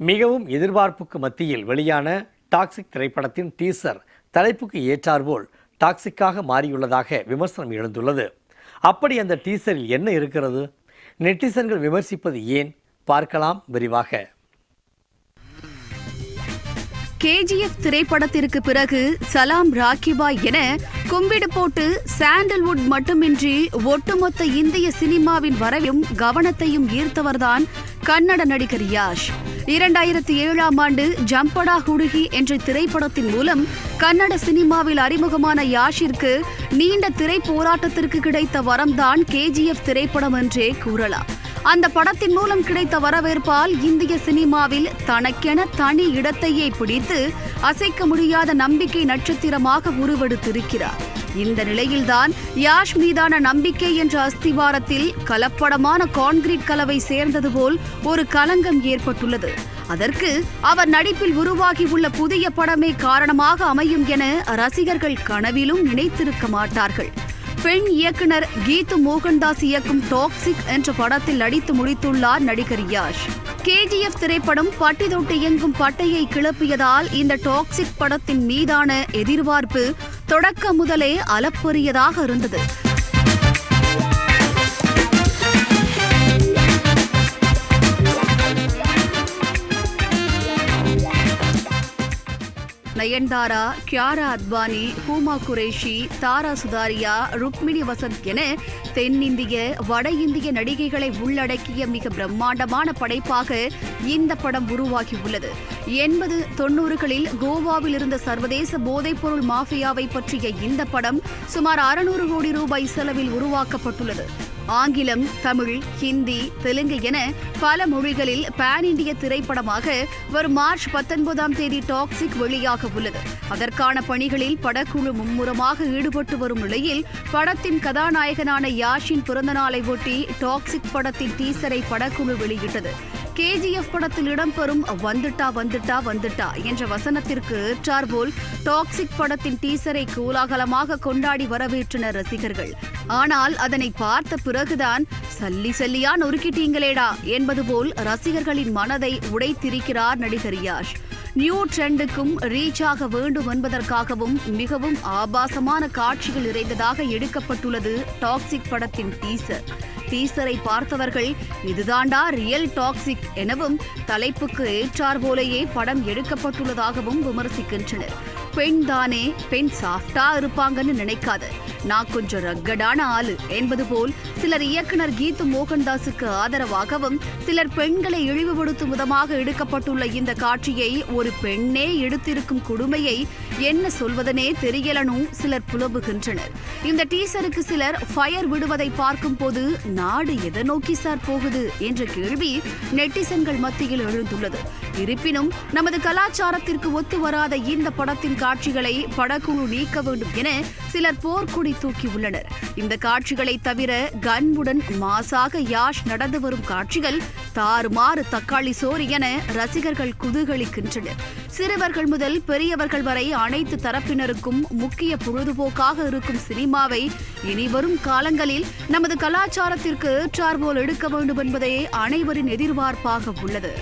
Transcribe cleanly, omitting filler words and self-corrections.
மிகவும் எதிர்பார்ப்புக்கு மத்தியில் வெளியான டாக்ஸிக் திரைப்படத்தின் டீசர் தலைப்புக்கு ஏற்றாற்போல் டாக்ஸிக்காக மாறியுள்ளதாக விமர்சனம் எழுந்துள்ளது. அப்படி அந்த டீசரில் என்ன இருக்கிறது? நெட்டிசன்கள் விமர்சிப்பது ஏன்? பார்க்கலாம் விரிவாக. KGF திரைப்படத்திற்கு பிறகு சலாம் ராக்கிபாய் என கும்பிடு போட்டு சாண்டல்வுட் மட்டுமின்றி ஒட்டுமொத்த இந்திய சினிமாவின் வரவையும் கவனத்தையும் ஈர்த்தவர்தான் கன்னட நடிகர் யாஷ். 2007ஆம் ஆண்டு ஜம்படா ஹுடுகி என்ற திரைப்படத்தின் மூலம் கன்னட சினிமாவில் அறிமுகமான யாஷிற்கு நீண்ட திரை போராட்டத்திற்கு கிடைத்த வரம்தான் KGF திரைப்படம் என்றே கூறலாம். அந்த படத்தின் மூலம் கிடைத்த வரவேற்பால் இந்திய சினிமாவில் தனக்கென தனி இடத்தையே பிடித்து அசைக்க முடியாத நம்பிக்கை நட்சத்திரமாக உருவெடுத்திருக்கிறார். இந்த நிலையில்தான் யாஷ் மீதான நம்பிக்கை என்ற அஸ்திவாரத்தில் கலப்படமான கான்கிரீட் கலவை சேர்ந்தது போல் ஒரு களங்கம் ஏற்பட்டுள்ளது. அதற்கு அவர் நடிப்பில் உருவாகியுள்ள புதிய படமே காரணமாக அமையும் என ரசிகர்கள் கனவிலும் நினைத்திருக்க மாட்டார்கள். பெண் இயக்குனர் கீது மோகன்தாஸ் இயக்கும் டாக்ஸிக் என்ற படத்தில் நடித்து முடித்துள்ளார் நடிகர் யாஷ். KGF திரைப்படம் பட்டி தொட்டு இயங்கும் பட்டையை கிளப்பியதால் இந்த டாக்ஸிக் படத்தின் மீதான எதிர்பார்ப்பு தொடக்க முதலே அளப்பரியதாக இருந்தது. நயன்தாரா, கியாரா அத்வானி, ஹூமா குரேஷி, தாரா சுதாரியா, ருக்மிணி வசந்த் என தென்னிந்திய வட இந்திய நடிகைகளை உள்ளடக்கிய மிக பிரம்மாண்டமான படைப்பாக இந்த படம் உருவாகியுள்ளது. 80-90களில் கோவாவில் இருந்த சர்வதேச போதைப்பொருள் மாஃபியாவை பற்றிய இந்த படம் சுமார் 600 கோடி ரூபாய் செலவில் உருவாக்கப்பட்டுள்ளது. ஆங்கிலம், தமிழ், ஹிந்தி, தெலுங்கு என பல மொழிகளில் பேன் இந்திய திரைப்படமாக வரும் மார்ச் 19ஆம் தேதி டாக்ஸிக் வெளியாக உள்ளது. அதற்கான பணிகளில் படக்குழு மும்முரமாக ஈடுபட்டு வரும் நிலையில் படத்தின் கதாநாயகனான யாஷின் பிறந்தநாளை ஒட்டி டாக்ஸிக் படத்தின் டீசரை படக்குழு வெளியிட்டது. KGF படத்தில் இடம்பெறும் வந்துட்டா வந்துட்டா வந்துட்டா என்ற வசனத்திற்கு ஏற்றாற்போல் டாக்ஸிக் படத்தின் டீசரை கோலாகலமாக கொண்டாடி வரவேற்றனர் ரசிகர்கள். ஆனால் அதனை பார்த்த பிறகுதான் சல்லி சல்லியா நொறுக்கிட்டீங்களேடா என்பது போல் ரசிகர்களின் மனதை உடைத்திருக்கிறார் நடிகர் யாஷ். நியூ ட்ரெண்டுக்கும் ரீச் ஆக வேண்டும் என்பதற்காகவும் மிகவும் ஆபாசமான காட்சிகள் நிறைந்ததாக எடுக்கப்பட்டுள்ளது டாக்ஸிக் படத்தின் டீசர். டீசரை பார்த்தவர்கள் இதுதாண்டா ரியல் டாக்ஸிக் எனவும் தலைப்புக்கு ஏற்றார் போலேயே படம் எடுக்கப்பட்டுள்ளதாகவும் விமர்சிக்கின்றனர். பெண் தானே, பெண் சாஃப்டா இருப்பாங்கன்னு நினைக்காத, நான் கொஞ்சம் ரக்கடான ஆளு என்பது போல் சிலர் இயக்குனர் கீது மோகன்தாஸுக்கு ஆதரவாகவும் சிலர் பெண்களை இழிவுபடுத்தும் விதமாக எடுக்கப்பட்டுள்ள இந்த காட்சியை ஒரு பெண்ணே எடுத்திருக்கும் கொடுமையை என்ன சொல்வதனே தெரியலனும் சிலர் புலம்புகின்றனர். இந்த டீசருக்கு சிலர் ஃபயர் விடுவதை பார்க்கும் போது நாடு எதை நோக்கி சார் போகுது என்ற கேள்வி நெட்டிசன்கள் மத்தியில் எழுந்துள்ளது. இருப்பினும் நமது கலாச்சாரத்திற்கு ஒத்து வராத இந்த படத்தின் காட்சிகளை படக்குழு நீக்க வேண்டும் என சிலர் போர்க்கொடி தூக்கியுள்ளனர். இந்த காட்சிகளை தவிர கன்வுடன் மாசாக யாஷ் நடந்து வரும் காட்சிகள் தாறுமாறு தக்காளி சோறு என ரசிகர்கள் குதூகலிக்கின்றனர். சிறுவர்கள் முதல் பெரியவர்கள் வரை அனைத்து தரப்பினருக்கும் முக்கிய பொழுதுபோக்காக இருக்கும் சினிமாவை இனிவரும் காலங்களில் நமது கலாச்சாரத்திற்கு ஏற்றாற்போல் எடுக்க வேண்டும் என்பதே அனைவரின் எதிர்பார்ப்பாக உள்ளது.